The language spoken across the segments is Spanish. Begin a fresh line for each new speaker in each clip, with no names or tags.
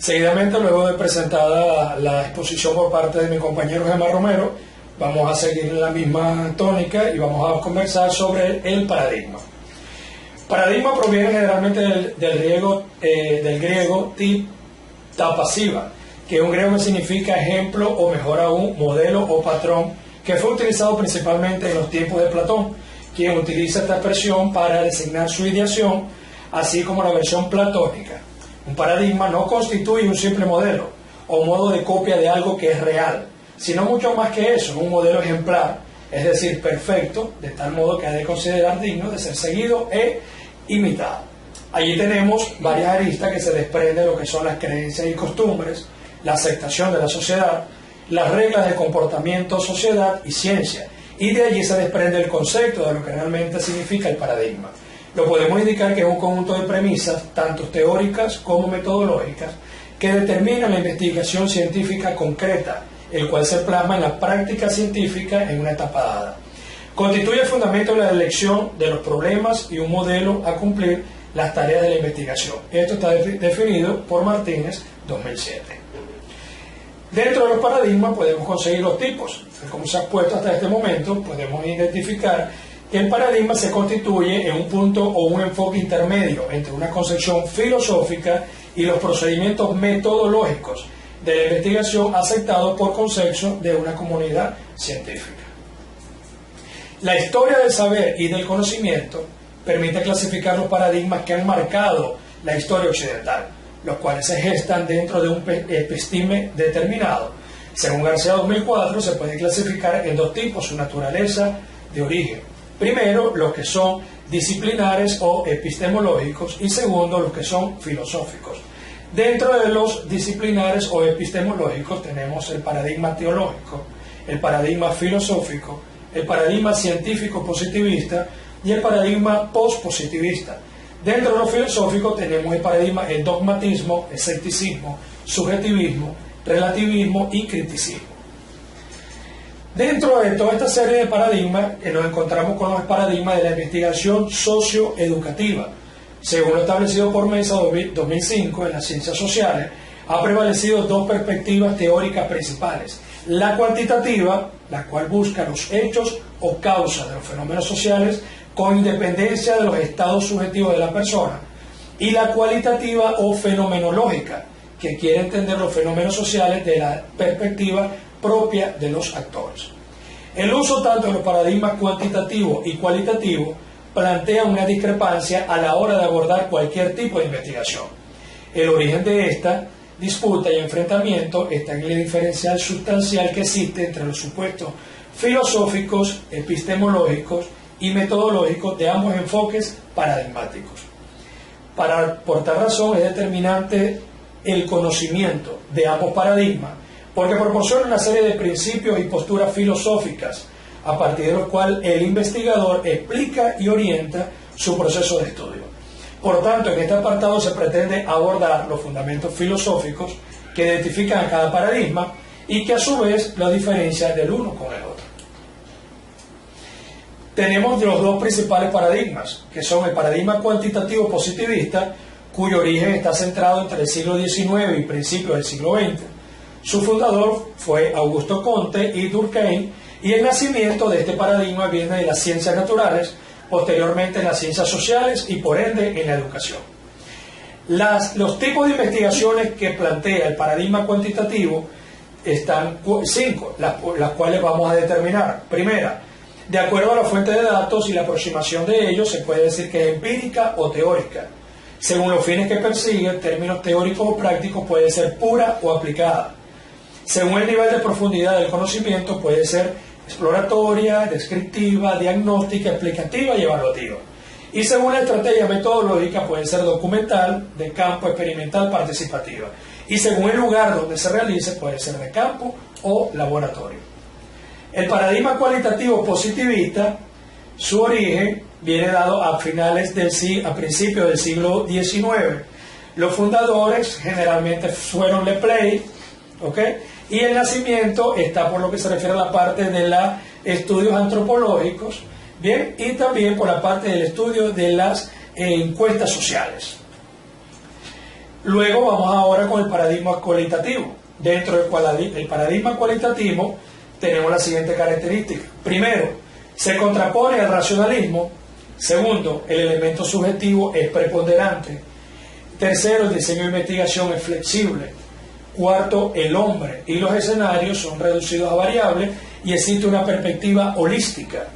Seguidamente, luego de presentada la exposición por parte de mi compañero Gemma Romero, vamos a seguir en la misma tónica y vamos a conversar sobre el paradigma. Paradigma proviene generalmente del griego ta pasiva, que es un griego que significa ejemplo o mejor aún, modelo o patrón, que fue utilizado principalmente en los tiempos de Platón, quien utiliza esta expresión para designar su ideación, así como la versión platónica. Un paradigma no constituye un simple modelo o modo de copia de algo que es real, sino mucho más que eso, un modelo ejemplar, es decir, perfecto, de tal modo que ha de considerar digno de ser seguido e imitado. Allí tenemos varias aristas que se desprenden de lo que son las creencias y costumbres, la aceptación de la sociedad, las reglas de comportamiento, sociedad y ciencia, y de allí se desprende el concepto de lo que realmente significa el paradigma. Lo podemos indicar que es un conjunto de premisas, tanto teóricas como metodológicas, que determinan la investigación científica concreta, el cual se plasma en la práctica científica en una etapa dada. Constituye el fundamento de la elección de los problemas y un modelo a cumplir las tareas de la investigación. Esto está definido por Martínez, 2007. Dentro de los paradigmas podemos conseguir los tipos. Como se ha puesto hasta este momento, podemos identificar que el paradigma se constituye en un punto o un enfoque intermedio entre una concepción filosófica y los procedimientos metodológicos de la investigación aceptados por consenso de una comunidad científica. La historia del saber y del conocimiento permite clasificar los paradigmas que han marcado la historia occidental, los cuales se gestan dentro de un episteme determinado. Según García 2004, se puede clasificar en dos tipos: su naturaleza de origen. Primero, los que son disciplinares o epistemológicos, y segundo, los que son filosóficos. Dentro de los disciplinares o epistemológicos tenemos el paradigma teológico, el paradigma filosófico, el paradigma científico positivista y el paradigma postpositivista. Dentro de lo filosófico tenemos el paradigma el dogmatismo, escepticismo, subjetivismo, relativismo y criticismo. Dentro de toda esta serie de paradigmas nos encontramos con los paradigmas de la investigación socioeducativa. Según lo establecido por Mesa 2005 en las ciencias sociales, ha prevalecido dos perspectivas teóricas principales: la cuantitativa, la cual busca los hechos o causas de los fenómenos sociales con independencia de los estados subjetivos de la persona, y la cualitativa o fenomenológica, que quiere entender los fenómenos sociales de la perspectiva propia de los actores. El uso tanto de los paradigmas cuantitativo y cualitativo plantea una discrepancia a la hora de abordar cualquier tipo de investigación. El origen de esta disputa y enfrentamiento está en el diferencial sustancial que existe entre los supuestos filosóficos, epistemológicos y metodológicos de ambos enfoques paradigmáticos. Por tal razón es determinante el conocimiento de ambos paradigmas, porque proporciona una serie de principios y posturas filosóficas a partir de los cuales el investigador explica y orienta su proceso de estudio. Por tanto, en este apartado se pretende abordar los fundamentos filosóficos que identifican a cada paradigma y que a su vez lo diferencian del uno con el otro. Tenemos los dos principales paradigmas, que son el paradigma cuantitativo positivista, cuyo origen está centrado entre el siglo XIX y principios del siglo XX. Su fundador fue Augusto Comte y Durkheim, y el nacimiento de este paradigma viene de las ciencias naturales, posteriormente en las ciencias sociales y por ende en la educación. Los tipos de investigaciones que plantea el paradigma cuantitativo están 5, las cuales vamos a determinar. Primera, de acuerdo a la fuente de datos y la aproximación de ellos, se puede decir que es empírica o teórica. Según los fines que persigue, en términos teóricos o prácticos, puede ser pura o aplicada. Según el nivel de profundidad del conocimiento, puede ser exploratoria, descriptiva, diagnóstica, explicativa y evaluativa. Y según la estrategia metodológica, puede ser documental, de campo, experimental, participativa. Y según el lugar donde se realice, puede ser de campo o laboratorio. El paradigma cualitativo positivista, su origen viene dado a principios del siglo XIX. Los fundadores generalmente fueron Lepley, ¿okay? Y el nacimiento está por lo que se refiere a la parte de los estudios antropológicos, bien, y también por la parte del estudio de las encuestas sociales. Luego vamos ahora con el paradigma cualitativo. Dentro del paradigma cualitativo tenemos la siguiente característica. Primero, se contrapone al racionalismo. Segundo, el elemento subjetivo es preponderante. Tercero, el diseño de investigación es flexible. Cuarto, el hombre y los escenarios son reducidos a variables y existe una perspectiva holística.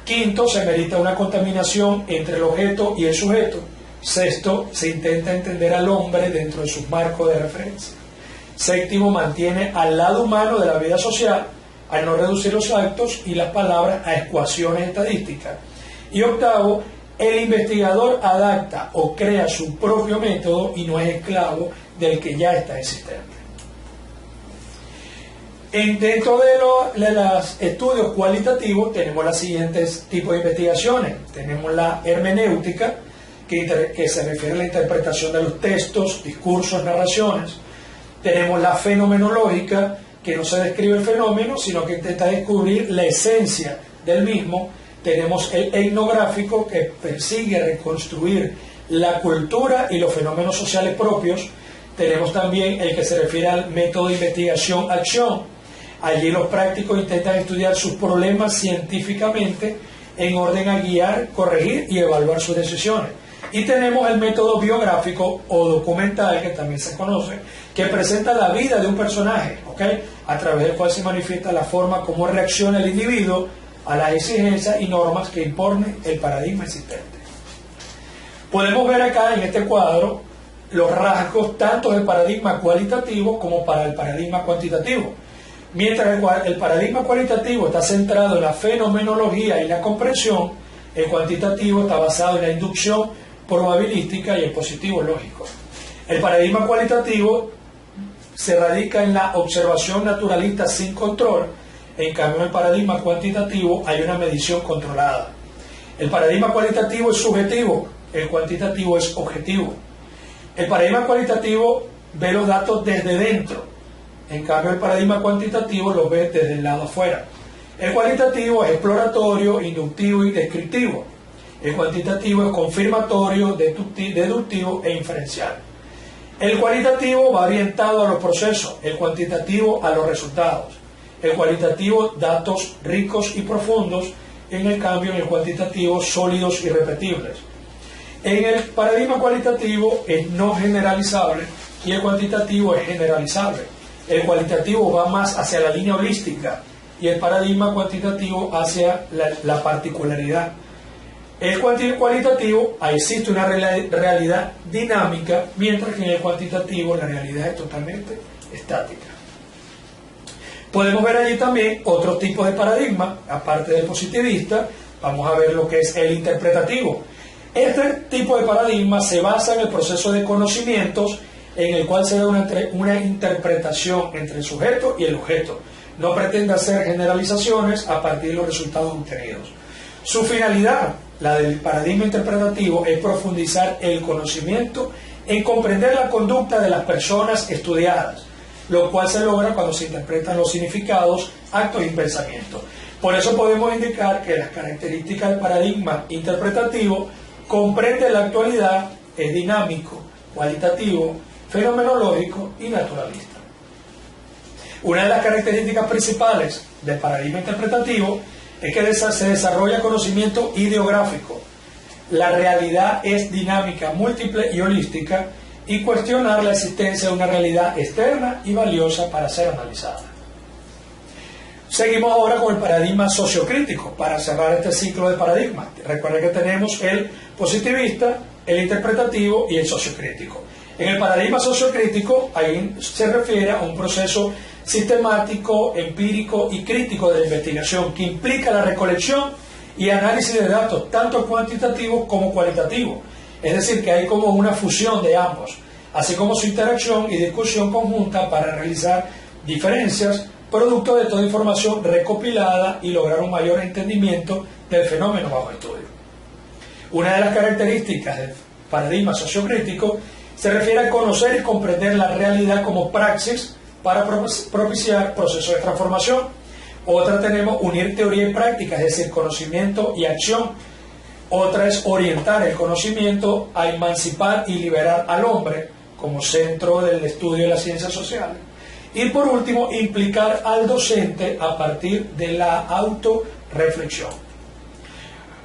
Quinto, se merita una contaminación entre el objeto y el sujeto. Sexto, se intenta entender al hombre dentro de sus marcos de referencia. Séptimo, mantiene al lado humano de la vida social al no reducir los actos y las palabras a ecuaciones estadísticas. Y octavo, el investigador adapta o crea su propio método y no es esclavo del que ya está existente. Dentro de los estudios cualitativos tenemos los siguientes tipos de investigaciones. Tenemos la hermenéutica, que se refiere a la interpretación de los textos, discursos, narraciones. Tenemos la fenomenológica, que no se describe el fenómeno, sino que intenta descubrir la esencia del mismo. Tenemos el etnográfico, que persigue reconstruir la cultura y los fenómenos sociales propios. Tenemos también el que se refiere al método de investigación-acción. Allí los prácticos intentan estudiar sus problemas científicamente en orden a guiar, corregir y evaluar sus decisiones. Y tenemos el método biográfico o documental, que también se conoce, que presenta la vida de un personaje, ¿okay?, a través del cual se manifiesta la forma como reacciona el individuo a las exigencias y normas que impone el paradigma existente. Podemos ver acá en este cuadro los rasgos tanto del paradigma cualitativo como para el paradigma cuantitativo. Mientras el paradigma cualitativo está centrado en la fenomenología y la comprensión, el cuantitativo está basado en la inducción probabilística y el positivo lógico. El paradigma cualitativo se radica en la observación naturalista sin control. En cambio, en el paradigma cuantitativo hay una medición controlada. El paradigma cualitativo es subjetivo, el cuantitativo es objetivo. El paradigma cualitativo ve los datos desde dentro, en cambio el paradigma cuantitativo los ve desde el lado afuera. El cualitativo es exploratorio, inductivo y descriptivo. El cuantitativo es confirmatorio, deductivo e inferencial. El cualitativo va orientado a los procesos, el cuantitativo a los resultados. El cualitativo, datos ricos y profundos, en el cambio en el cuantitativo, sólidos y repetibles. En el paradigma cualitativo es no generalizable y el cuantitativo es generalizable. El cualitativo va más hacia la línea holística y el paradigma cuantitativo hacia la particularidad. El cualitativo, ahí existe una realidad dinámica, mientras que en el cuantitativo la realidad es totalmente estática. Podemos ver allí también otros tipos de paradigmas, aparte del positivista. Vamos a ver lo que es el interpretativo. Este tipo de paradigma se basa en el proceso de conocimientos, en el cual se da una interpretación entre el sujeto y el objeto. No pretende hacer generalizaciones a partir de los resultados obtenidos. Su finalidad, la del paradigma interpretativo, es profundizar el conocimiento en comprender la conducta de las personas estudiadas, lo cual se logra cuando se interpretan los significados, actos y pensamientos. Por eso podemos indicar que las características del paradigma interpretativo comprende la actualidad, es dinámico, cualitativo, fenomenológico y naturalista. Una de las características principales del paradigma interpretativo es que se desarrolla conocimiento ideográfico. La realidad es dinámica, múltiple y holística, y cuestionar la existencia de una realidad externa y valiosa para ser analizada. Seguimos ahora con el paradigma sociocrítico para cerrar este ciclo de paradigmas. Recuerden que tenemos el positivista, el interpretativo y el sociocrítico. En el paradigma sociocrítico, ahí se refiere a un proceso sistemático, empírico y crítico de la investigación que implica la recolección y análisis de datos, tanto cuantitativos como cualitativos. Es decir, que hay como una fusión de ambos, así como su interacción y discusión conjunta para realizar diferencias, producto de toda información recopilada y lograr un mayor entendimiento del fenómeno bajo estudio. Una de las características del paradigma sociocrítico se refiere a conocer y comprender la realidad como praxis para propiciar procesos de transformación. Otra tenemos unir teoría y práctica, es decir, conocimiento y acción. Otra es orientar el conocimiento a emancipar y liberar al hombre. como centro del estudio de las ciencias sociales. Y por último, implicar al docente a partir de la autorreflexión.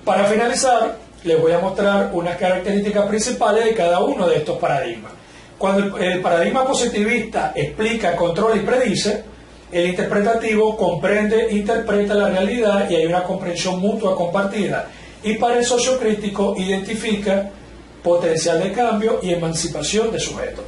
Para finalizar, les voy a mostrar unas características principales de cada uno de estos paradigmas. Cuando el paradigma positivista explica, controla y predice, el interpretativo comprende, interpreta la realidad y hay una comprensión mutua compartida. Y para el sociocrítico identifica potencial de cambio y emancipación de sujetos.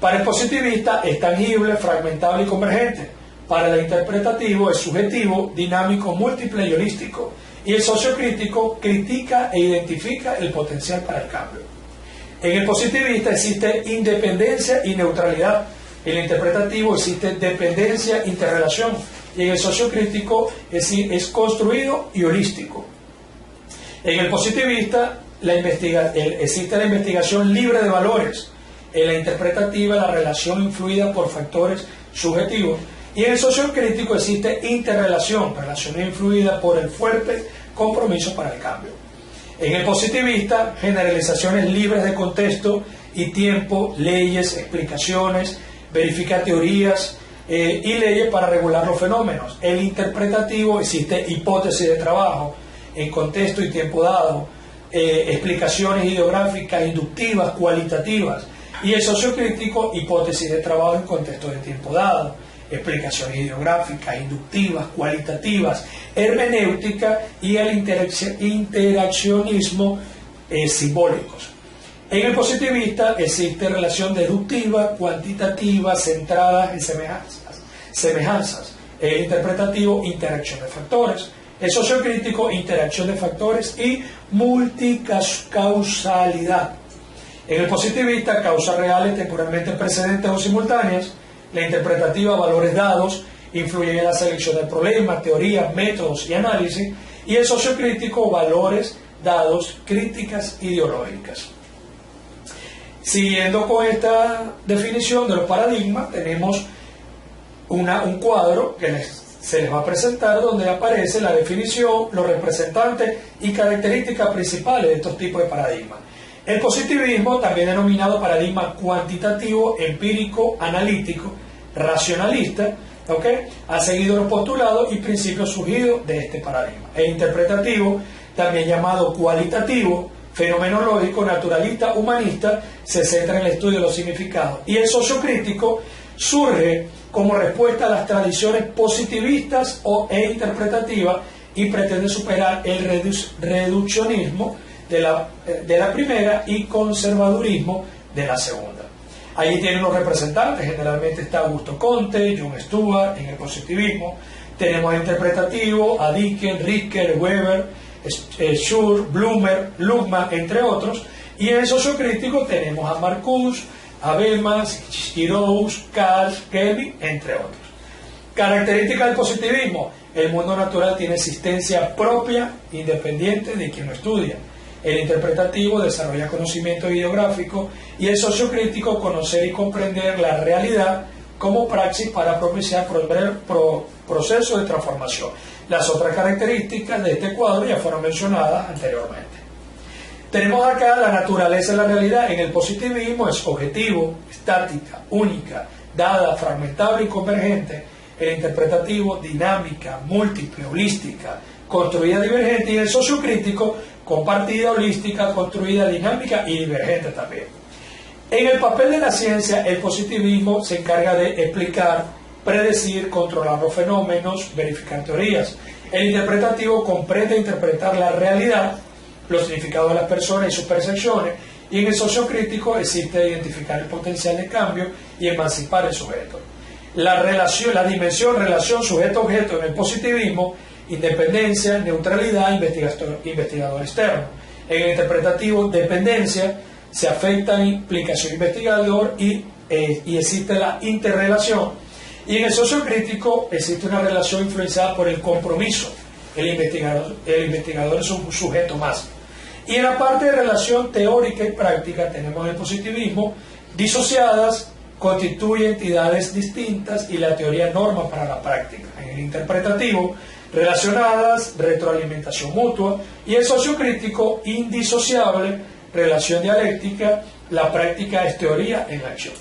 Para el positivista es tangible, fragmentable y convergente. Para el interpretativo es subjetivo, dinámico, múltiple y holístico. Y el sociocrítico critica e identifica el potencial para el cambio. En el positivista existe independencia y neutralidad. En el interpretativo existe dependencia, interrelación. Y en el sociocrítico es construido y holístico. En el positivista existe la investigación libre de valores. En la interpretativa la relación influida por factores subjetivos. Y en el sociocrítico existe interrelación, relación influida por el fuerte compromiso para el cambio. En el positivista, generalizaciones libres de contexto y tiempo, leyes, explicaciones, verifica teorías y leyes para regular los fenómenos. El interpretativo existe hipótesis de trabajo en contexto y tiempo dado, explicaciones ideográficas, inductivas, cualitativas. Y el sociocrítico, hipótesis de trabajo en contexto de tiempo dado, explicaciones ideográficas, inductivas, cualitativas, hermenéutica y el interaccionismo simbólicos. En el positivista existe relación deductiva, cuantitativa, centrada en semejanzas. El interpretativo, interacción de factores. El sociocrítico, interacción de factores y multicausalidad. En el positivista, causas reales temporalmente precedentes o simultáneas. La interpretativa, valores dados, influyen en la selección de problemas, teorías, métodos y análisis. Y el sociocrítico, valores dados, críticas ideológicas. Siguiendo con esta definición de los paradigmas, tenemos un cuadro que se les va a presentar donde aparece la definición, los representantes y características principales de estos tipos de paradigmas. El positivismo, también denominado paradigma cuantitativo, empírico, analítico, racionalista, ha seguido los postulados y principios surgidos de este paradigma. El interpretativo, también llamado cualitativo, fenomenológico, naturalista, humanista, se centra en el estudio de los significados. Y el sociocrítico surge como respuesta a las tradiciones positivistas e interpretativas y pretende superar el reduccionismo de la primera y conservadurismo de la segunda. Allí tienen los representantes, generalmente está Augusto Comte, John Stuart en el positivismo, tenemos el interpretativo a Dickens, Ricker, Weber, Schur, Blumer, Luhmann, entre otros, y en el sociocrítico tenemos a Marcuse, Habermas, Giroux, Karl, Kelvin, entre otros. Característica del positivismo: el mundo natural tiene existencia propia, independiente de quien lo estudia. El interpretativo desarrolla conocimiento ideográfico y el sociocrítico conocer y comprender la realidad como praxis para propiciar procesos de transformación. Las otras características de este cuadro ya fueron mencionadas anteriormente. Tenemos acá la naturaleza de la realidad. En el positivismo es objetivo, estática, única, dada, fragmentable y convergente. El interpretativo, dinámica, múltiple, holística, construida, divergente. Y el sociocrítico, compartida, holística, construida, dinámica y divergente también. En el papel de la ciencia, el positivismo se encarga de explicar, predecir, controlar los fenómenos, verificar teorías. El interpretativo comprende e interpretar la realidad, los significados de las personas y sus percepciones, y en el sociocrítico existe identificar el potencial de cambio y emancipar el sujeto. La dimensión, relación, sujeto-objeto en el positivismo, independencia, neutralidad, investigador externo. En el interpretativo, dependencia, se afecta implicación investigador y existe la interrelación. Y en el sociocrítico existe una relación influenciada por el compromiso. El investigador es un sujeto más. Y en la parte de relación teórica y práctica tenemos el positivismo, disociadas, constituye entidades distintas y la teoría norma para la práctica. En el interpretativo, relacionadas, retroalimentación mutua, y el sociocrítico, indisociable, relación dialéctica, La práctica es teoría en acción.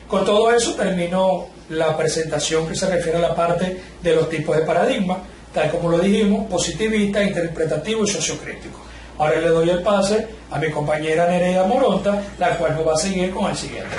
Con todo eso termino la presentación que se refiere a la parte de los tipos de paradigma, tal como lo dijimos, positivista, interpretativo y sociocrítico. Ahora le doy el pase a mi compañera Nereida Moronta, la cual nos va a seguir con el siguiente.